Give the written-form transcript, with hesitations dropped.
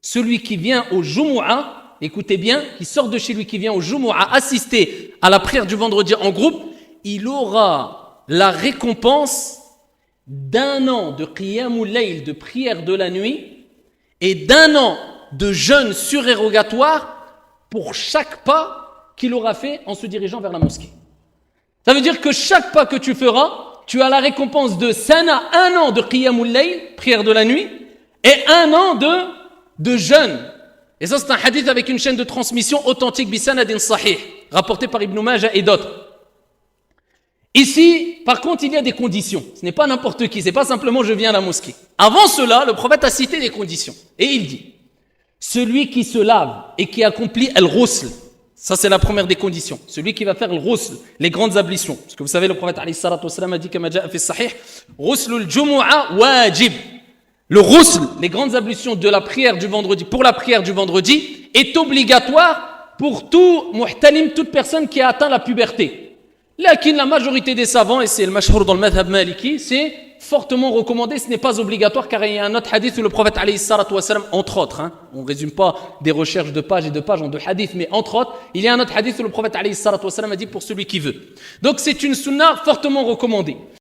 celui qui vient au Jumu'ah, écoutez bien, qui sort de chez lui, qui vient au Jumu'ah assister à la prière du vendredi en groupe, il aura la récompense d'un an de qiyamul layl, de prière de la nuit, et d'un an de jeûne surérogatoire pour chaque pas qu'il aura fait en se dirigeant vers la mosquée. Ça veut dire que chaque pas que tu feras, tu as la récompense de sana, un an de qiyamul layl, prière de la nuit, et un an de jeûne. Et ça, c'est un hadith avec une chaîne de transmission authentique, bisanadin sahih, rapporté par Ibn Majah et d'autres. Ici, par contre, il y a des conditions. Ce n'est pas n'importe qui, c'est pas simplement je viens à la mosquée. Avant cela, le prophète a cité des conditions. Et il dit, celui qui se lave et qui accomplit al-ghusl, ça c'est la première des conditions. Celui qui va faire al-ghusl, les grandes ablutions. Parce que vous savez, le prophète alayhi salatu wassalam a dit, kama ja'a fi sahih, ghuslul jumu'ah wajib. Le ghusl, les grandes ablutions de la prière du vendredi, pour la prière du vendredi, est obligatoire pour tout muhtalim, toute personne qui a atteint la puberté. Lakin la majorité des savants, et c'est le mashhour dans le madhab maliki, c'est fortement recommandé, ce n'est pas obligatoire, car il y a un autre hadith où le prophète alayhi salatu wassalam, entre autres, on ne résume pas des recherches de pages et de pages en deux hadiths, mais entre autres, il y a un autre hadith où le prophète alayhi salatu wassalam a dit pour celui qui veut. Donc c'est une sunna fortement recommandée.